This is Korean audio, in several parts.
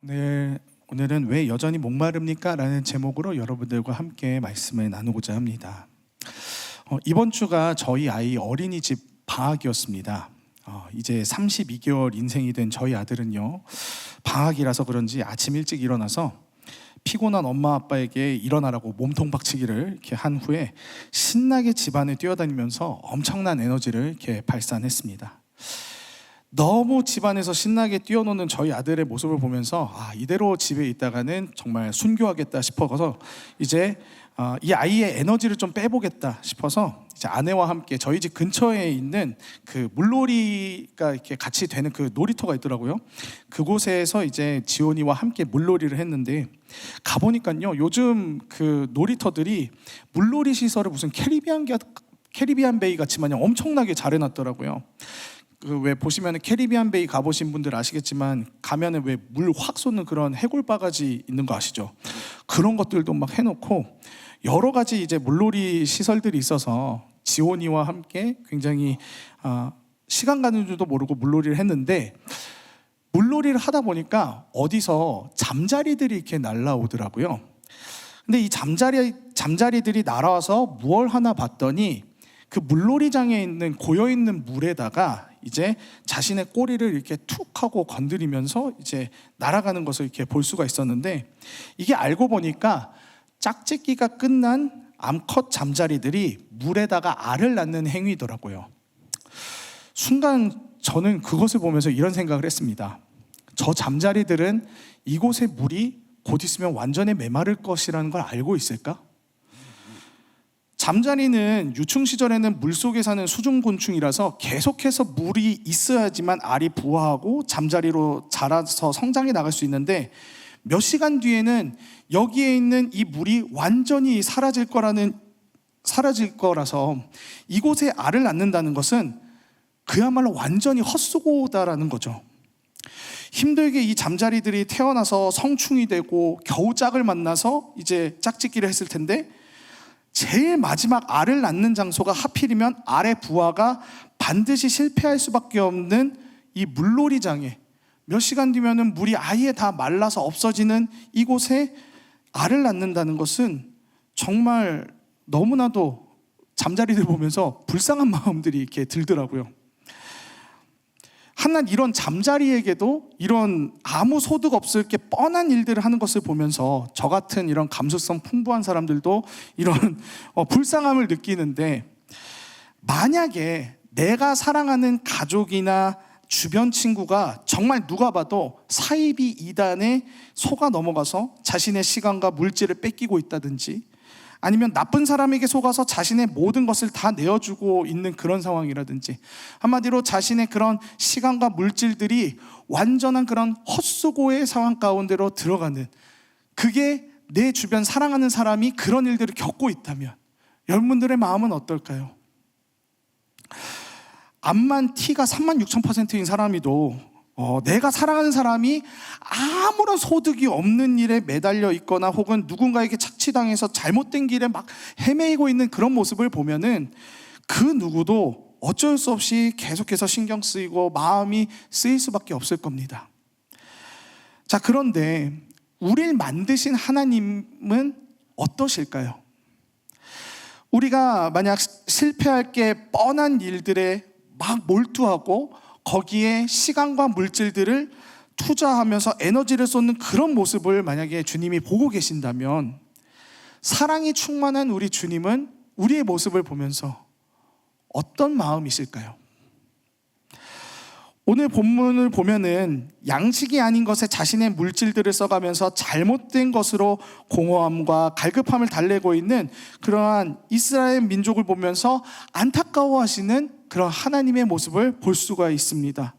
오늘은 왜 여전히 목마릅니까? 라는 제목으로 여러분들과 함께 말씀을 나누고자 합니다. 이번 주가 저희 아이 어린이집 방학이었습니다. 이제 32개월 인생이 된 저희 아들은요, 방학이라서 그런지 아침 일찍 일어나서 피곤한 엄마 아빠에게 일어나라고 몸통 박치기를 이렇게 한 후에 신나게 집안을 뛰어다니면서 엄청난 에너지를 이렇게 발산했습니다. 너무 집안에서 신나게 뛰어노는 저희 아들의 모습을 보면서 이대로 집에 있다가는 정말 순교하겠다 싶어서 이제 이 아이의 에너지를 좀 빼보겠다 싶어서 이제 아내와 함께 저희 집 근처에 있는 그 물놀이가 이렇게 같이 되는 그 놀이터가 있더라고요. 그곳에서 이제 지온이와 함께 물놀이를 했는데 가보니까요, 요즘 그 놀이터들이 물놀이 시설을 무슨 캐리비안 베이 같이 마냥 엄청나게 잘 해놨더라고요. 왜 보시면 캐리비안 베이 가보신 분들 아시겠지만 가면은 왜 물 확 쏟는 그런 해골 바가지 있는 거 아시죠? 그런 것들도 막 해놓고 여러 가지 이제 물놀이 시설들이 있어서 지온이와 함께 굉장히 시간 가는 줄도 모르고 물놀이를 했는데, 물놀이를 하다 보니까 어디서 잠자리들이 이렇게 날라오더라고요. 근데 이 잠자리들이 날아와서 무얼 하나 봤더니 그 물놀이장에 있는 고여있는 물에다가 이제 자신의 꼬리를 이렇게 툭 하고 건드리면서 이제 날아가는 것을 이렇게 볼 수가 있었는데, 이게 알고 보니까 짝짓기가 끝난 암컷 잠자리들이 물에다가 알을 낳는 행위더라고요. 순간 저는 그것을 보면서 이런 생각을 했습니다. 저 잠자리들은 이곳의 물이 곧 있으면 완전히 메마를 것이라는 걸 알고 있을까? 잠자리는 유충 시절에는 물속에 사는 수중곤충이라서 계속해서 물이 있어야지만 알이 부화하고 잠자리로 자라서 성장해 나갈 수 있는데, 몇 시간 뒤에는 여기에 있는 이 물이 완전히 사라질 거라서 이곳에 알을 낳는다는 것은 그야말로 완전히 헛수고다라는 거죠. 힘들게 이 잠자리들이 태어나서 성충이 되고 겨우 짝을 만나서 이제 짝짓기를 했을 텐데, 제일 마지막 알을 낳는 장소가 하필이면 알의 부화가 반드시 실패할 수밖에 없는 이 물놀이장에, 몇 시간 뒤면은 물이 아예 다 말라서 없어지는 이곳에 알을 낳는다는 것은 정말 너무나도 잠자리들 보면서 불쌍한 마음들이 이렇게 들더라고요. 하나 이런 잠자리에게도 이런 아무 소득 없을 게 뻔한 일들을 하는 것을 보면서 저 같은 이런 감수성 풍부한 사람들도 이런 불쌍함을 느끼는데, 만약에 내가 사랑하는 가족이나 주변 친구가 정말 누가 봐도 사이비 이단에 속아 넘어가서 자신의 시간과 물질을 뺏기고 있다든지, 아니면 나쁜 사람에게 속아서 자신의 모든 것을 다 내어주고 있는 그런 상황이라든지, 한마디로 자신의 그런 시간과 물질들이 완전한 그런 헛수고의 상황 가운데로 들어가는, 그게 내 주변 사랑하는 사람이 그런 일들을 겪고 있다면 여러분들의 마음은 어떨까요? 암만 T가 36,000%인 사람이도 내가 사랑하는 사람이 아무런 소득이 없는 일에 매달려 있거나 혹은 누군가에게 착취당해서 잘못된 길에 막 헤매이고 있는 그런 모습을 보면은 그 누구도 어쩔 수 없이 계속해서 신경 쓰이고 마음이 쓰일 수밖에 없을 겁니다. 자, 그런데 우리를 만드신 하나님은 어떠실까요? 우리가 만약 실패할 게 뻔한 일들에 막 몰두하고 거기에 시간과 물질들을 투자하면서 에너지를 쏟는 그런 모습을 만약에 주님이 보고 계신다면, 사랑이 충만한 우리 주님은 우리의 모습을 보면서 어떤 마음이실까요? 오늘 본문을 보면은 양식이 아닌 것에 자신의 물질들을 써가면서 잘못된 것으로 공허함과 갈급함을 달래고 있는 그러한 이스라엘 민족을 보면서 안타까워하시는 그런 하나님의 모습을 볼 수가 있습니다.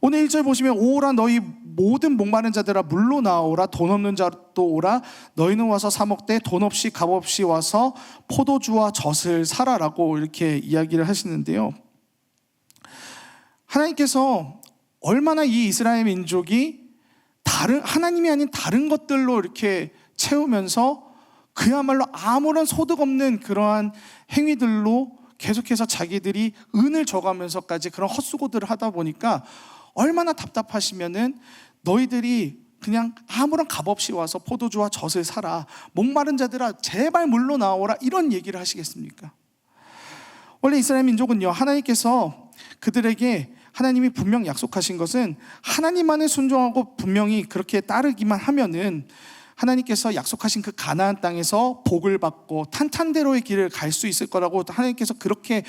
오늘 1절 보시면, 오라 너희 모든 목마른 자들아 물로 나오라, 돈 없는 자도 오라, 너희는 와서 사 먹되 돈 없이 값 없이 와서 포도주와 젖을 사라라고 이렇게 이야기를 하시는데요, 하나님께서 얼마나 이 이스라엘 민족이 하나님이 아닌 다른 것들로 이렇게 채우면서 그야말로 아무런 소득 없는 그러한 행위들로 계속해서 자기들이 은을 줘가면서까지 그런 헛수고들을 하다 보니까 얼마나 답답하시면은 너희들이 그냥 아무런 값 없이 와서 포도주와 젖을 사라, 목마른 자들아 제발 물로 나오라, 이런 얘기를 하시겠습니까? 원래 이스라엘 민족은요, 하나님께서 그들에게 하나님이 분명 약속하신 것은 하나님만을 순종하고 분명히 그렇게 따르기만 하면은 하나님께서 약속하신 그 가나안 땅에서 복을 받고 탄탄대로의 길을 갈 수 있을 거라고 하나님께서 그렇게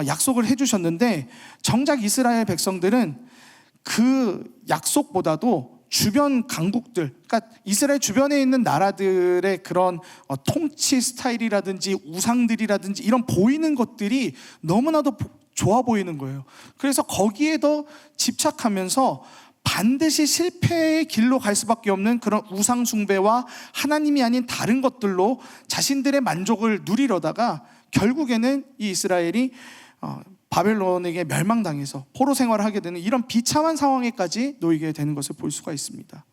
약속을 해주셨는데, 정작 이스라엘 백성들은 그 약속보다도 주변 강국들, 그러니까 이스라엘 주변에 있는 나라들의 그런 통치 스타일이라든지 우상들이라든지 이런 보이는 것들이 너무나도 좋아 보이는 거예요. 그래서 거기에 더 집착하면서 반드시 실패의 길로 갈 수밖에 없는 그런 우상 숭배와 하나님이 아닌 다른 것들로 자신들의 만족을 누리려다가 결국에는 이 이스라엘이 바벨론에게 멸망당해서 포로 생활을 하게 되는 이런 비참한 상황에까지 놓이게 되는 것을 볼 수가 있습니다.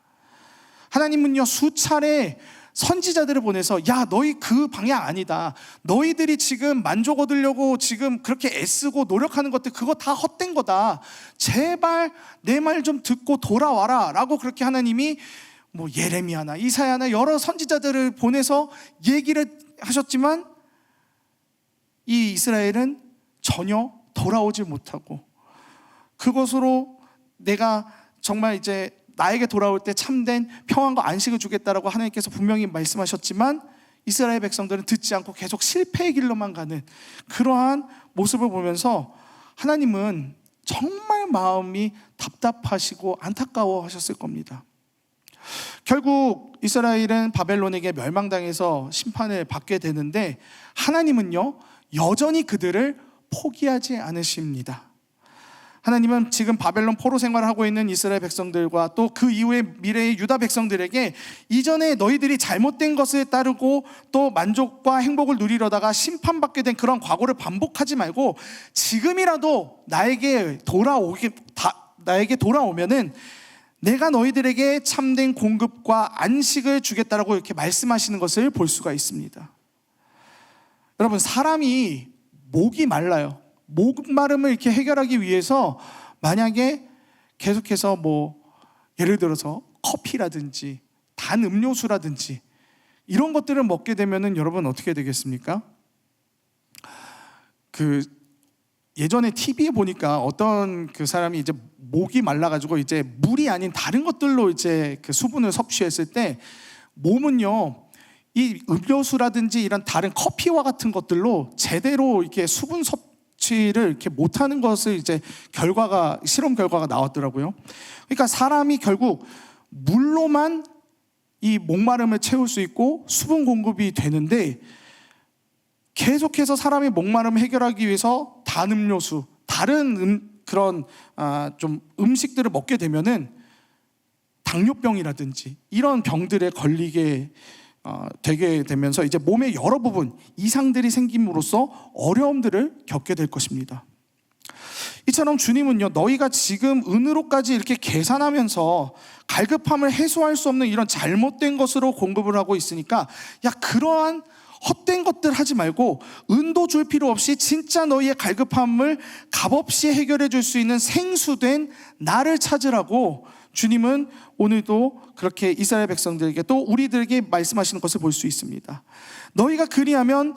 하나님은요, 수차례 선지자들을 보내서 야, 너희 그 방향 아니다, 너희들이 지금 만족 얻으려고 지금 그렇게 애쓰고 노력하는 것들 그거 다 헛된 거다, 제발 내 말 좀 듣고 돌아와라 라고 그렇게 하나님이 예레미야나 이사야나 여러 선지자들을 보내서 얘기를 하셨지만 이 이스라엘은 전혀 돌아오지 못하고, 그것으로 내가 정말 이제 나에게 돌아올 때 참된 평안과 안식을 주겠다라고 하나님께서 분명히 말씀하셨지만 이스라엘 백성들은 듣지 않고 계속 실패의 길로만 가는 그러한 모습을 보면서 하나님은 정말 마음이 답답하시고 안타까워하셨을 겁니다. 결국 이스라엘은 바벨론에게 멸망당해서 심판을 받게 되는데 하나님은요, 여전히 그들을 포기하지 않으십니다. 하나님은 지금 바벨론 포로 생활을 하고 있는 이스라엘 백성들과 또 그 이후의 미래의 유다 백성들에게 이전에 너희들이 잘못된 것을 따르고 또 만족과 행복을 누리려다가 심판받게 된 그런 과거를 반복하지 말고 지금이라도 나에게 돌아오면은 내가 너희들에게 참된 공급과 안식을 주겠다라고 이렇게 말씀하시는 것을 볼 수가 있습니다. 여러분, 사람이 목이 말라요. 목마름을 이렇게 해결하기 위해서 만약에 계속해서 예를 들어서 커피라든지 단 음료수라든지 이런 것들을 먹게 되면은 여러분 어떻게 되겠습니까? 예전에 TV에 보니까 어떤 그 사람이 이제 목이 말라가지고 이제 물이 아닌 다른 것들로 이제 그 수분을 섭취했을 때 몸은요, 이 음료수라든지 이런 다른 커피와 같은 것들로 제대로 이렇게 수분 섭취를 이렇게 못하는 것을 이제 실험 결과가 나왔더라고요. 그러니까 사람이 결국 물로만 이 목마름을 채울 수 있고 수분 공급이 되는데, 계속해서 사람이 목마름을 해결하기 위해서 단 음료수, 다른 그런 좀 음식들을 먹게 되면은 당뇨병이라든지 이런 병들에 걸리게 되게 되면서 이제 몸의 여러 부분 이상들이 생김으로써 어려움들을 겪게 될 것입니다. 이처럼 주님은요, 너희가 지금 은으로까지 이렇게 계산하면서 갈급함을 해소할 수 없는 이런 잘못된 것으로 공급을 하고 있으니까 야, 그러한 헛된 것들 하지 말고 은도 줄 필요 없이 진짜 너희의 갈급함을 값없이 해결해 줄 수 있는 생수된 나를 찾으라고 주님은 오늘도 그렇게 이스라엘 백성들에게 또 우리들에게 말씀하시는 것을 볼 수 있습니다. 너희가 그리하면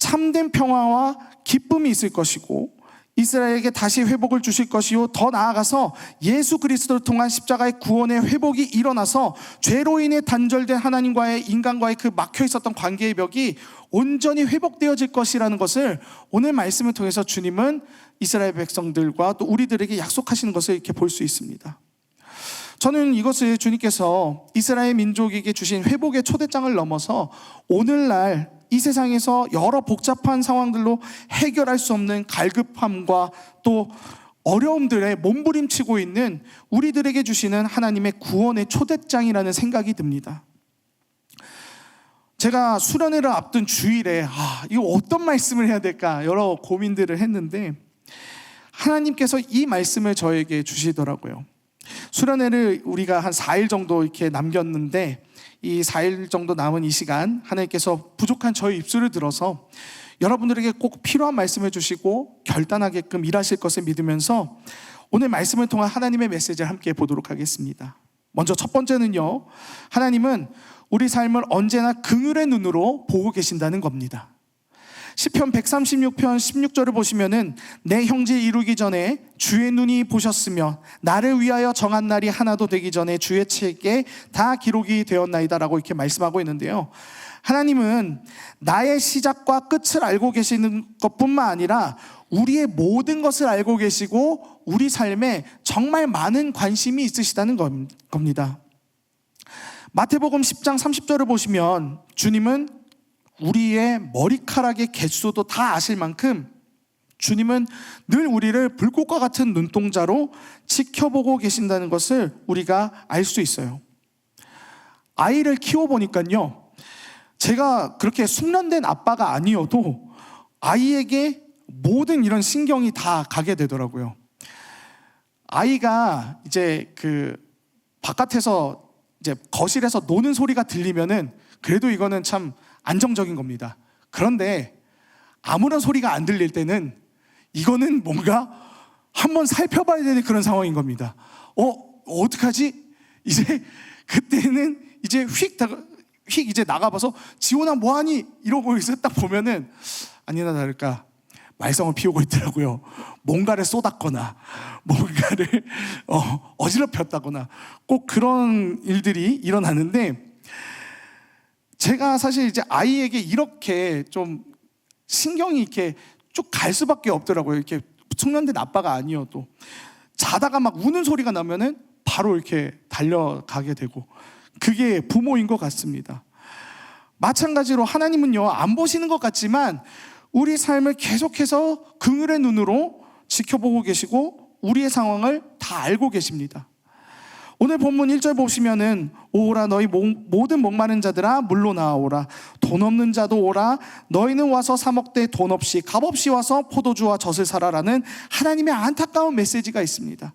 참된 평화와 기쁨이 있을 것이고 이스라엘에게 다시 회복을 주실 것이요, 더 나아가서 예수 그리스도를 통한 십자가의 구원의 회복이 일어나서 죄로 인해 단절된 하나님과의 인간과의 그 막혀 있었던 관계의 벽이 온전히 회복되어질 것이라는 것을 오늘 말씀을 통해서 주님은 이스라엘 백성들과 또 우리들에게 약속하시는 것을 이렇게 볼 수 있습니다. 저는 이것을 주님께서 이스라엘 민족에게 주신 회복의 초대장을 넘어서 오늘날 이 세상에서 여러 복잡한 상황들로 해결할 수 없는 갈급함과 또 어려움들에 몸부림치고 있는 우리들에게 주시는 하나님의 구원의 초대장이라는 생각이 듭니다. 제가 수련회를 앞둔 주일에 이거 어떤 말씀을 해야 될까 여러 고민들을 했는데 하나님께서 이 말씀을 저에게 주시더라고요. 수련회를 우리가 한 4일 정도 이렇게 남겼는데 이 4일 정도 남은 이 시간 하나님께서 부족한 저의 입술을 들어서 여러분들에게 꼭 필요한 말씀을 주시고 결단하게끔 일하실 것을 믿으면서 오늘 말씀을 통한 하나님의 메시지를 함께 보도록 하겠습니다. 먼저 첫 번째는요, 하나님은 우리 삶을 언제나 긍휼의 눈으로 보고 계신다는 겁니다. 시편 136편 16절을 보시면은 내 형제 이루기 전에 주의 눈이 보셨으며 나를 위하여 정한 날이 하나도 되기 전에 주의 책에 다 기록이 되었나이다 라고 이렇게 말씀하고 있는데요, 하나님은 나의 시작과 끝을 알고 계시는 것뿐만 아니라 우리의 모든 것을 알고 계시고 우리 삶에 정말 많은 관심이 있으시다는 겁니다. 마태복음 10장 30절을 보시면 주님은 우리의 머리카락의 개수도 다 아실 만큼 주님은 늘 우리를 불꽃과 같은 눈동자로 지켜보고 계신다는 것을 우리가 알 수 있어요. 아이를 키워보니까요, 제가 그렇게 숙련된 아빠가 아니어도 아이에게 모든 이런 신경이 다 가게 되더라고요. 아이가 이제 바깥에서 이제 거실에서 노는 소리가 들리면은 그래도 이거는 참 안정적인 겁니다. 그런데 아무런 소리가 안 들릴 때는 이거는 뭔가 한번 살펴봐야 되는 그런 상황인 겁니다. 어떡하지? 이제 그때는 이제 휙 이제 나가봐서 지훈아 뭐하니? 이러고 있어 딱 보면은 아니나 다를까 말썽을 피우고 있더라고요. 뭔가를 쏟았거나 뭔가를 어지럽혔다거나 꼭 그런 일들이 일어나는데, 제가 사실 이제 아이에게 이렇게 좀 신경이 이렇게 쭉 갈 수밖에 없더라고요. 이렇게 숙련된 아빠가 아니어도 자다가 막 우는 소리가 나면은 바로 이렇게 달려가게 되고, 그게 부모인 것 같습니다. 마찬가지로 하나님은요, 안 보시는 것 같지만 우리 삶을 계속해서 긍휼의 눈으로 지켜보고 계시고 우리의 상황을 다 알고 계십니다. 오늘 본문 1절 보시면은 오라 너희 모든 목마른 자들아 물로 나오라, 돈 없는 자도 오라, 너희는 와서 사 먹되 돈 없이 값없이 와서 포도주와 젖을 사라라는 하나님의 안타까운 메시지가 있습니다.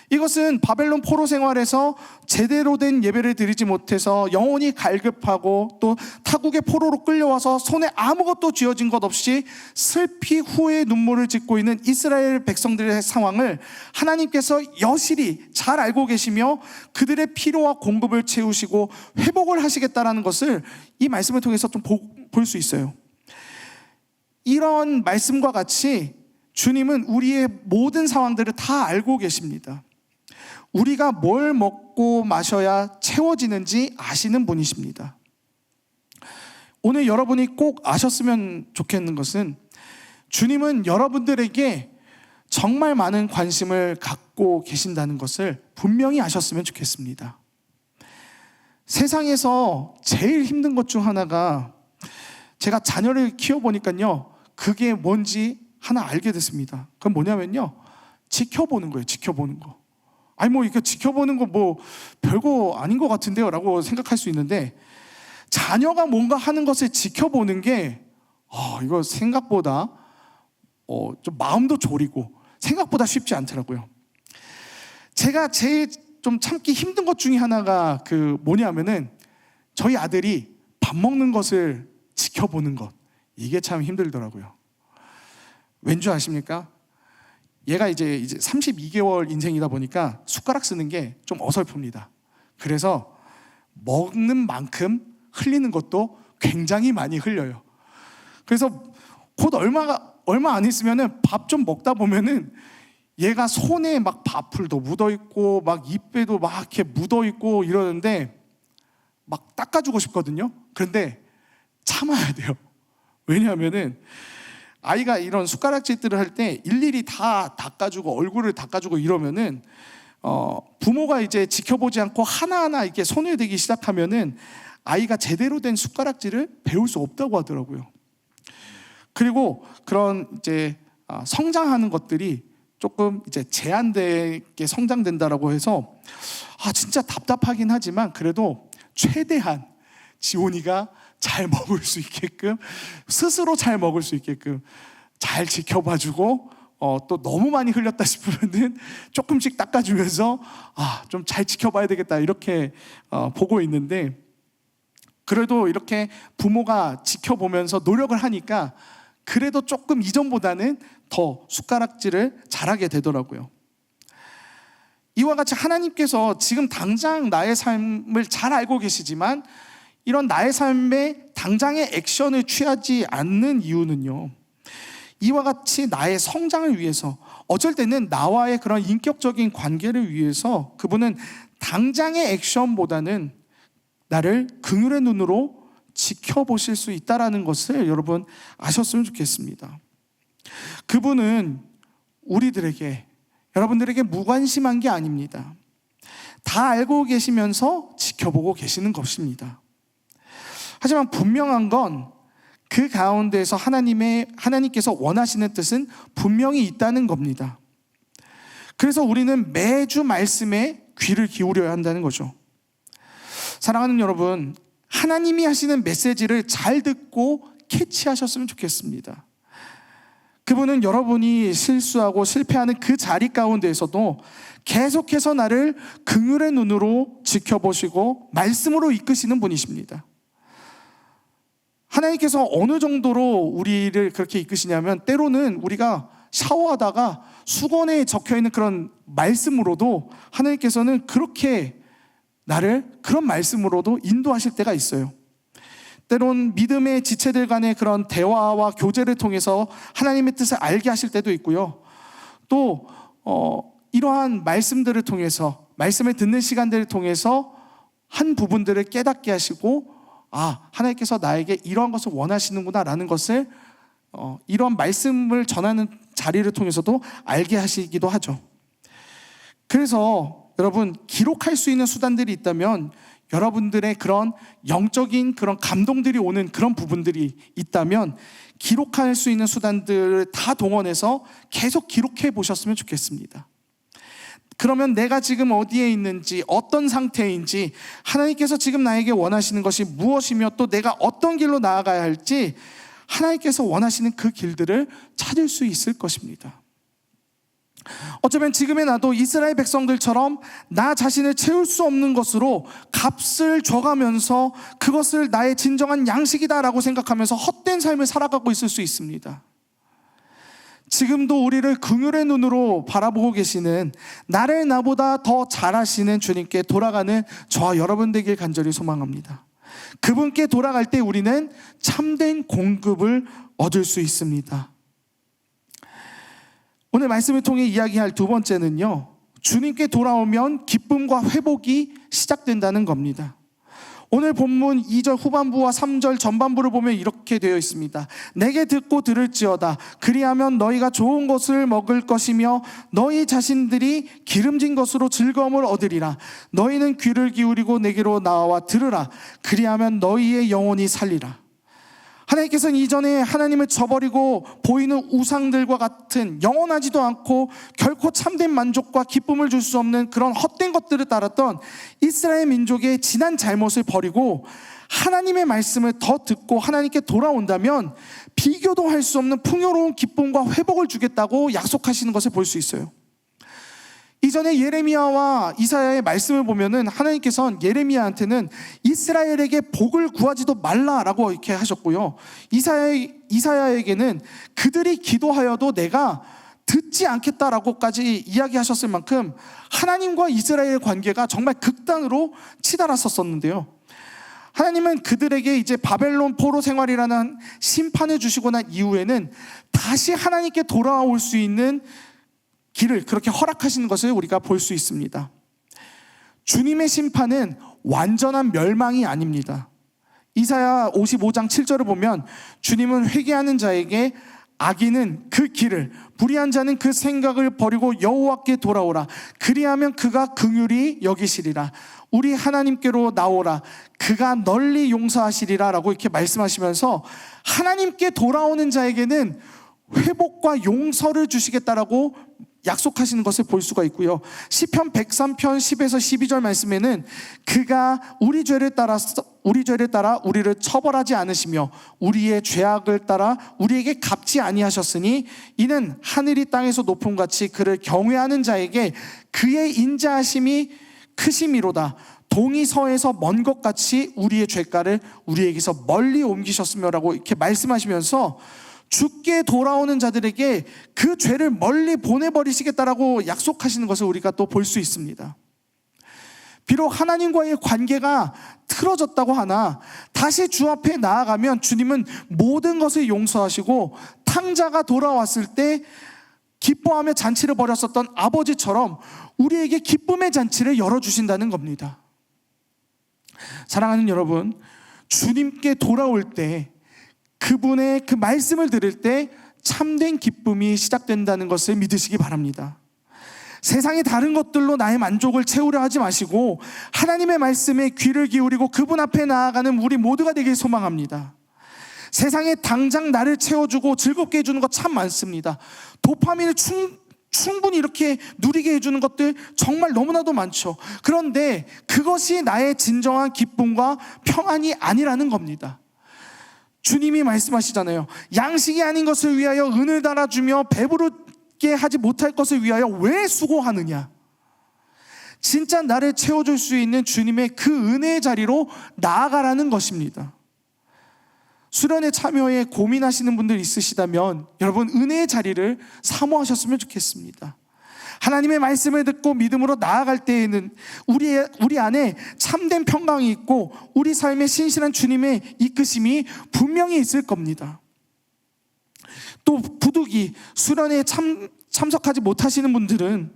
이것은 바벨론 포로 생활에서 제대로 된 예배를 드리지 못해서 영혼이 갈급하고 또 타국의 포로로 끌려와서 손에 아무것도 쥐어진 것 없이 슬피 후회의 눈물을 짓고 있는 이스라엘 백성들의 상황을 하나님께서 여실히 잘 알고 계시며 그들의 필요와 공급을 채우시고 회복을 하시겠다라는 것을 이 말씀을 통해서 좀 볼 수 있어요. 이런 말씀과 같이 주님은 우리의 모든 상황들을 다 알고 계십니다. 우리가 뭘 먹고 마셔야 채워지는지 아시는 분이십니다. 오늘 여러분이 꼭 아셨으면 좋겠는 것은 주님은 여러분들에게 정말 많은 관심을 갖고 계신다는 것을 분명히 아셨으면 좋겠습니다. 세상에서 제일 힘든 것 중 하나가, 제가 자녀를 키워보니까요, 그게 뭔지 하나 알게 됐습니다. 그건 뭐냐면요, 지켜보는 거예요. 지켜보는 거. 아니 이렇게 지켜보는 거 별거 아닌 것 같은데요 라고 생각할 수 있는데, 자녀가 뭔가 하는 것을 지켜보는 게 이거 생각보다 좀 마음도 졸이고 생각보다 쉽지 않더라고요. 제가 제일 좀 참기 힘든 것 중에 하나가 뭐냐면은 저희 아들이 밥 먹는 것을 지켜보는 것, 이게 참 힘들더라고요. 왠지 아십니까? 얘가 이제 32개월 인생이다 보니까 숟가락 쓰는 게 좀 어설픕니다. 그래서 먹는 만큼 흘리는 것도 굉장히 많이 흘려요. 그래서 곧 얼마 안 있으면은 밥 좀 먹다 보면은 얘가 손에 막 밥풀도 묻어 있고 막 입에도 막 이렇게 묻어 있고 이러는데 막 닦아주고 싶거든요. 그런데 참아야 돼요. 왜냐하면은 아이가 이런 숟가락질들을 할 때 일일이 다 닦아주고 얼굴을 닦아주고 이러면은 부모가 이제 지켜보지 않고 하나하나 이렇게 손을 대기 시작하면은 아이가 제대로 된 숟가락질을 배울 수 없다고 하더라고요. 그리고 그런 이제 성장하는 것들이 조금 이제 제한되게 성장된다라고 해서 진짜 답답하긴 하지만 그래도 최대한 지온이가 잘 먹을 수 있게끔, 스스로 잘 먹을 수 있게끔 잘 지켜봐주고, 또 너무 많이 흘렸다 싶으면은 조금씩 닦아주면서 좀 잘 지켜봐야 되겠다 이렇게 보고 있는데, 그래도 이렇게 부모가 지켜보면서 노력을 하니까 그래도 조금 이전보다는 더 숟가락질을 잘하게 되더라고요. 이와 같이 하나님께서 지금 당장 나의 삶을 잘 알고 계시지만 이런 나의 삶에 당장의 액션을 취하지 않는 이유는요, 이와 같이 나의 성장을 위해서, 어쩔 때는 나와의 그런 인격적인 관계를 위해서 그분은 당장의 액션보다는 나를 긍휼의 눈으로 지켜보실 수 있다는 것을 여러분 아셨으면 좋겠습니다. 그분은 우리들에게, 여러분들에게 무관심한 게 아닙니다. 다 알고 계시면서 지켜보고 계시는 것입니다. 하지만 분명한 건 그 가운데에서 하나님께서 원하시는 뜻은 분명히 있다는 겁니다. 그래서 우리는 매주 말씀에 귀를 기울여야 한다는 거죠. 사랑하는 여러분, 하나님이 하시는 메시지를 잘 듣고 캐치하셨으면 좋겠습니다. 그분은 여러분이 실수하고 실패하는 그 자리 가운데에서도 계속해서 나를 긍휼의 눈으로 지켜보시고 말씀으로 이끄시는 분이십니다. 하나님께서 어느 정도로 우리를 그렇게 이끄시냐면, 때로는 우리가 샤워하다가 수건에 적혀있는 그런 말씀으로도 하나님께서는 그렇게 나를 그런 말씀으로도 인도하실 때가 있어요. 때론 믿음의 지체들 간의 그런 대화와 교제를 통해서 하나님의 뜻을 알게 하실 때도 있고요. 또 이러한 말씀들을 통해서, 말씀을 듣는 시간들을 통해서 한 부분들을 깨닫게 하시고, 하나님께서 나에게 이러한 것을 원하시는구나 라는 것을 이러한 말씀을 전하는 자리를 통해서도 알게 하시기도 하죠. 그래서 여러분, 기록할 수 있는 수단들이 있다면, 여러분들의 그런 영적인 그런 감동들이 오는 그런 부분들이 있다면 기록할 수 있는 수단들을 다 동원해서 계속 기록해 보셨으면 좋겠습니다. 그러면 내가 지금 어디에 있는지, 어떤 상태인지, 하나님께서 지금 나에게 원하시는 것이 무엇이며 또 내가 어떤 길로 나아가야 할지 하나님께서 원하시는 그 길들을 찾을 수 있을 것입니다. 어쩌면 지금의 나도 이스라엘 백성들처럼 나 자신을 채울 수 없는 것으로 값을 줘가면서 그것을 나의 진정한 양식이다라고 생각하면서 헛된 삶을 살아가고 있을 수 있습니다. 지금도 우리를 긍휼의 눈으로 바라보고 계시는, 나를 나보다 더 잘하시는 주님께 돌아가는 저와 여러분 되길 간절히 소망합니다. 그분께 돌아갈 때 우리는 참된 공급을 얻을 수 있습니다. 오늘 말씀을 통해 이야기할 두 번째는요, 주님께 돌아오면 기쁨과 회복이 시작된다는 겁니다. 오늘 본문 2절 후반부와 3절 전반부를 보면 이렇게 되어 있습니다. 내게 듣고 들을지어다. 그리하면 너희가 좋은 것을 먹을 것이며 너희 자신들이 기름진 것으로 즐거움을 얻으리라. 너희는 귀를 기울이고 내게로 나와 들으라. 그리하면 너희의 영혼이 살리라. 하나님께서는 이전에 하나님을 저버리고 보이는 우상들과 같은 영원하지도 않고 결코 참된 만족과 기쁨을 줄 수 없는 그런 헛된 것들을 따랐던 이스라엘 민족의 지난 잘못을 버리고 하나님의 말씀을 더 듣고 하나님께 돌아온다면 비교도 할 수 없는 풍요로운 기쁨과 회복을 주겠다고 약속하시는 것을 볼 수 있어요. 이전에 예레미야와 이사야의 말씀을 보면은 하나님께서는 예레미야한테는 이스라엘에게 복을 구하지도 말라라고 이렇게 하셨고요, 이사야에게는 그들이 기도하여도 내가 듣지 않겠다라고까지 이야기하셨을 만큼 하나님과 이스라엘의 관계가 정말 극단으로 치달았었는데요, 하나님은 그들에게 이제 바벨론 포로 생활이라는 심판을 주시고 난 이후에는 다시 하나님께 돌아올 수 있는 길을 그렇게 허락하시는 것을 우리가 볼 수 있습니다. 주님의 심판은 완전한 멸망이 아닙니다. 이사야 55장 7절을 보면 주님은 회개하는 자에게 악인은 그 길을, 불의한 자는 그 생각을 버리고 여호와께 돌아오라. 그리하면 그가 긍휼히 여기시리라. 우리 하나님께로 나오라. 그가 널리 용서하시리라 라고 이렇게 말씀하시면서 하나님께 돌아오는 자에게는 회복과 용서를 주시겠다라고 약속하시는 것을 볼 수가 있고요, 시편 103편 10에서 12절 말씀에는 그가 우리 죄를 따라 우리를 처벌하지 않으시며 우리의 죄악을 따라 우리에게 갚지 아니하셨으니 이는 하늘이 땅에서 높음같이 그를 경외하는 자에게 그의 인자하심이 크심이로다. 동이 서에서 먼 것 같이 우리의 죄가를 우리에게서 멀리 옮기셨으며라고 이렇게 말씀하시면서 죽게 돌아오는 자들에게 그 죄를 멀리 보내버리시겠다라고 약속하시는 것을 우리가 또 볼 수 있습니다. 비록 하나님과의 관계가 틀어졌다고 하나 다시 주 앞에 나아가면 주님은 모든 것을 용서하시고 탕자가 돌아왔을 때 기뻐하며 잔치를 벌였었던 아버지처럼 우리에게 기쁨의 잔치를 열어주신다는 겁니다. 사랑하는 여러분, 주님께 돌아올 때 그분의 그 말씀을 들을 때 참된 기쁨이 시작된다는 것을 믿으시기 바랍니다. 세상의 다른 것들로 나의 만족을 채우려 하지 마시고 하나님의 말씀에 귀를 기울이고 그분 앞에 나아가는 우리 모두가 되길 소망합니다. 세상에 당장 나를 채워주고 즐겁게 해주는 것 참 많습니다. 도파민을 충분히 이렇게 누리게 해주는 것들 정말 너무나도 많죠. 그런데 그것이 나의 진정한 기쁨과 평안이 아니라는 겁니다. 주님이 말씀하시잖아요. 양식이 아닌 것을 위하여 은을 달아주며 배부르게 하지 못할 것을 위하여 왜 수고하느냐. 진짜 나를 채워줄 수 있는 주님의 그 은혜의 자리로 나아가라는 것입니다. 수련회 참여에 고민하시는 분들 있으시다면 여러분 은혜의 자리를 사모하셨으면 좋겠습니다. 하나님의 말씀을 듣고 믿음으로 나아갈 때에는 우리 안에 참된 평강이 있고 우리 삶에 신실한 주님의 이끄심이 분명히 있을 겁니다. 또 부득이 수련회에 참석하지 못하시는 분들은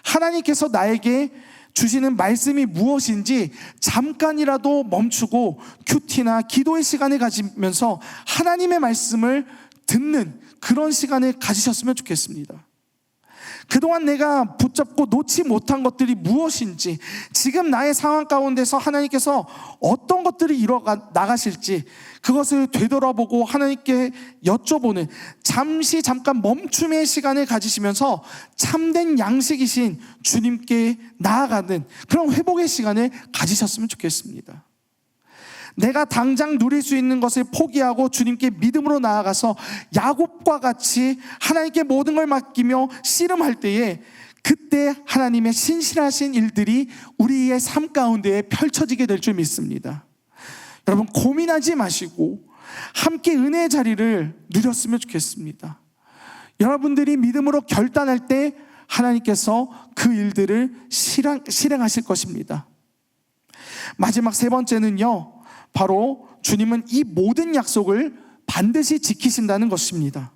하나님께서 나에게 주시는 말씀이 무엇인지 잠깐이라도 멈추고 큐티나 기도의 시간을 가지면서 하나님의 말씀을 듣는 그런 시간을 가지셨으면 좋겠습니다. 그동안 내가 붙잡고 놓지 못한 것들이 무엇인지, 지금 나의 상황 가운데서 하나님께서 어떤 것들이 나가실지 그것을 되돌아보고 하나님께 여쭤보는 잠깐 멈춤의 시간을 가지시면서 참된 양식이신 주님께 나아가는 그런 회복의 시간을 가지셨으면 좋겠습니다. 내가 당장 누릴 수 있는 것을 포기하고 주님께 믿음으로 나아가서 야곱과 같이 하나님께 모든 걸 맡기며 씨름할 때에 그때 하나님의 신실하신 일들이 우리의 삶 가운데 펼쳐지게 될 줄 믿습니다. 여러분 고민하지 마시고 함께 은혜의 자리를 누렸으면 좋겠습니다. 여러분들이 믿음으로 결단할 때 하나님께서 그 일들을 실행하실 것입니다. 마지막 세 번째는요, 바로 주님은 이 모든 약속을 반드시 지키신다는 것입니다.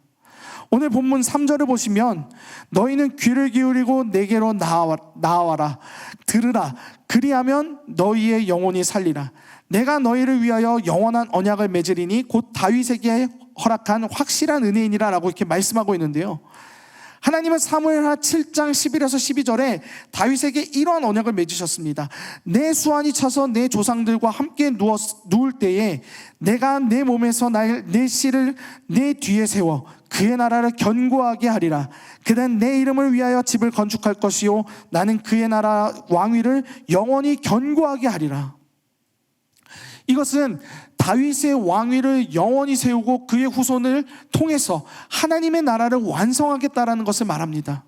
오늘 본문 3절을 보시면 너희는 귀를 기울이고 내게로 나와라 들으라 그리하면 너희의 영혼이 살리라. 내가 너희를 위하여 영원한 언약을 맺으리니 곧 다윗에게 허락한 확실한 은혜이니라 라고 이렇게 말씀하고 있는데요, 하나님은 사무엘하 7장 11에서 12절에 다윗에게 이러한 언약을 맺으셨습니다. 내 수완이 차서 내 조상들과 함께 누울 때에 내가 내 몸에서 내 씨를 내 뒤에 세워 그의 나라를 견고하게 하리라. 그는 내 이름을 위하여 집을 건축할 것이요 나는 그의 나라 왕위를 영원히 견고하게 하리라. 이것은 다윗의 왕위를 영원히 세우고 그의 후손을 통해서 하나님의 나라를 완성하겠다라는 것을 말합니다.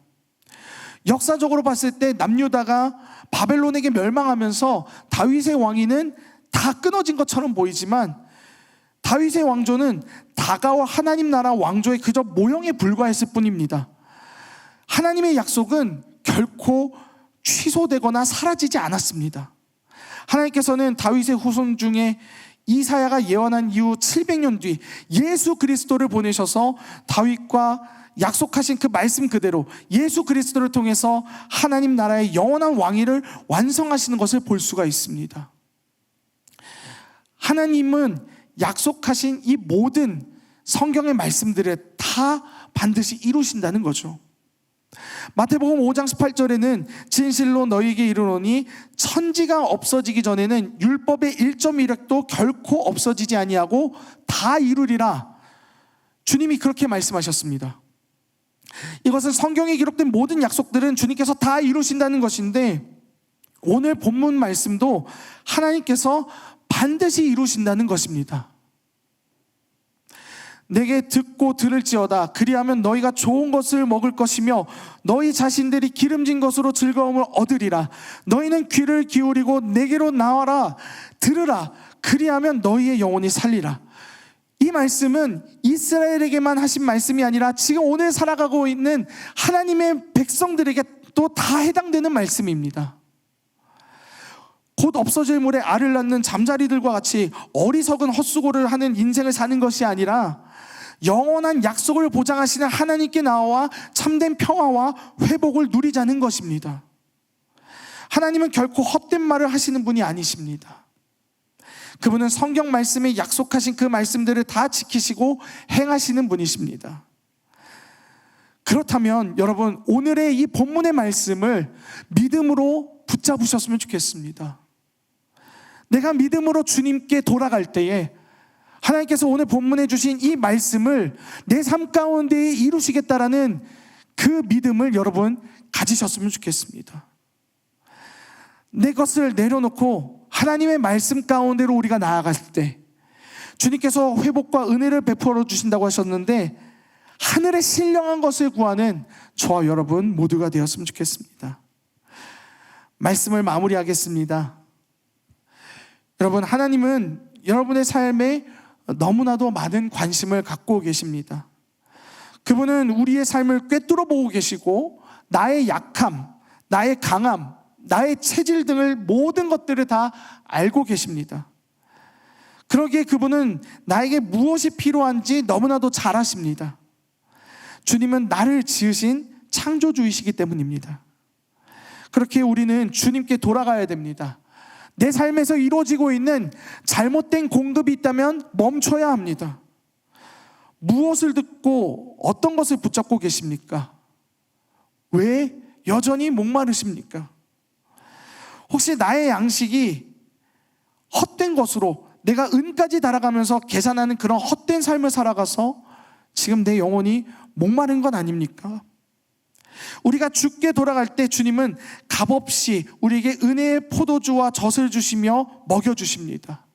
역사적으로 봤을 때 남유다가 바벨론에게 멸망하면서 다윗의 왕위는 다 끊어진 것처럼 보이지만 다윗의 왕조는 다가올 하나님 나라 왕조의 그저 모형에 불과했을 뿐입니다. 하나님의 약속은 결코 취소되거나 사라지지 않았습니다. 하나님께서는 다윗의 후손 중에 이사야가 예언한 이후 700년 뒤 예수 그리스도를 보내셔서 다윗과 약속하신 그 말씀 그대로 예수 그리스도를 통해서 하나님 나라의 영원한 왕위를 완성하시는 것을 볼 수가 있습니다. 하나님은 약속하신 이 모든 성경의 말씀들을 다 반드시 이루신다는 거죠. 마태복음 5장 18절에는 진실로 너희에게 이르노니 천지가 없어지기 전에는 율법의 1.1획도 결코 없어지지 아니하고 다 이루리라. 주님이 그렇게 말씀하셨습니다. 이것은 성경에 기록된 모든 약속들은 주님께서 다 이루신다는 것인데 오늘 본문 말씀도 하나님께서 반드시 이루신다는 것입니다. 내게 듣고 들을지어다 그리하면 너희가 좋은 것을 먹을 것이며 너희 자신들이 기름진 것으로 즐거움을 얻으리라. 너희는 귀를 기울이고 내게로 나와라 들으라 그리하면 너희의 영혼이 살리라. 이 말씀은 이스라엘에게만 하신 말씀이 아니라 지금 오늘 살아가고 있는 하나님의 백성들에게 또 다 해당되는 말씀입니다. 곧 없어질 물에 알을 낳는 잠자리들과 같이 어리석은 헛수고를 하는 인생을 사는 것이 아니라 영원한 약속을 보장하시는 하나님께 나와 참된 평화와 회복을 누리자는 것입니다. 하나님은 결코 헛된 말을 하시는 분이 아니십니다. 그분은 성경 말씀에 약속하신 그 말씀들을 다 지키시고 행하시는 분이십니다. 그렇다면 여러분, 오늘의 이 본문의 말씀을 믿음으로 붙잡으셨으면 좋겠습니다. 내가 믿음으로 주님께 돌아갈 때에 하나님께서 오늘 본문에 주신 이 말씀을 내 삶 가운데 이루시겠다라는 그 믿음을 여러분 가지셨으면 좋겠습니다. 내 것을 내려놓고 하나님의 말씀 가운데로 우리가 나아갈 때 주님께서 회복과 은혜를 베풀어 주신다고 하셨는데, 하늘의 신령한 것을 구하는 저와 여러분 모두가 되었으면 좋겠습니다. 말씀을 마무리하겠습니다. 여러분, 하나님은 여러분의 삶에 너무나도 많은 관심을 갖고 계십니다. 그분은 우리의 삶을 꿰뚫어 보고 계시고 나의 약함, 나의 강함, 나의 체질 등을 모든 것들을 다 알고 계십니다. 그러기에 그분은 나에게 무엇이 필요한지 너무나도 잘 아십니다. 주님은 나를 지으신 창조주이시기 때문입니다. 그렇게 우리는 주님께 돌아가야 됩니다. 내 삶에서 이루어지고 있는 잘못된 공급이 있다면 멈춰야 합니다. 무엇을 듣고 어떤 것을 붙잡고 계십니까? 왜 여전히 목마르십니까? 혹시 나의 양식이 헛된 것으로 내가 은까지 달아가면서 계산하는 그런 헛된 삶을 살아가서 지금 내 영혼이 목마른 건 아닙니까? 우리가 주께 돌아갈 때 주님은 값없이 우리에게 은혜의 포도주와 젖을 주시며 먹여주십니다.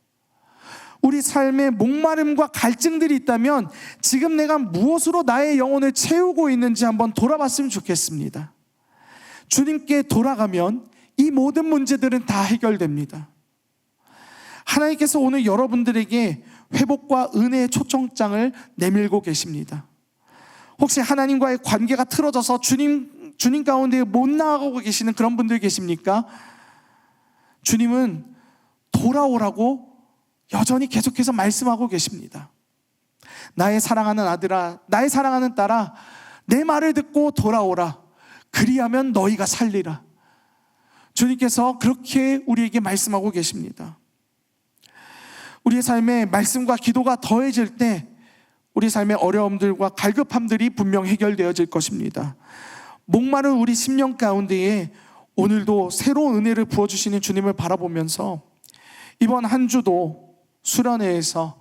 우리 삶에 목마름과 갈증들이 있다면 지금 내가 무엇으로 나의 영혼을 채우고 있는지 한번 돌아봤으면 좋겠습니다. 주님께 돌아가면 이 모든 문제들은 다 해결됩니다. 하나님께서 오늘 여러분들에게 회복과 은혜의 초청장을 내밀고 계십니다. 혹시 하나님과의 관계가 틀어져서 주님 가운데 못 나아가고 계시는 그런 분들 계십니까? 주님은 돌아오라고 여전히 계속해서 말씀하고 계십니다. 나의 사랑하는 아들아, 나의 사랑하는 딸아, 내 말을 듣고 돌아오라. 그리하면 너희가 살리라. 주님께서 그렇게 우리에게 말씀하고 계십니다. 우리의 삶에 말씀과 기도가 더해질 때 우리 삶의 어려움들과 갈급함들이 분명 해결되어질 것입니다. 목마른 우리 심령 가운데에 오늘도 새로운 은혜를 부어주시는 주님을 바라보면서 이번 한 주도 수련회에서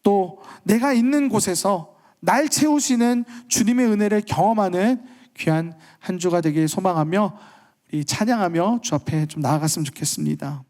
또 내가 있는 곳에서 날 채우시는 주님의 은혜를 경험하는 귀한 한 주가 되길 소망하며 우리 찬양하며 주 앞에 좀 나아갔으면 좋겠습니다.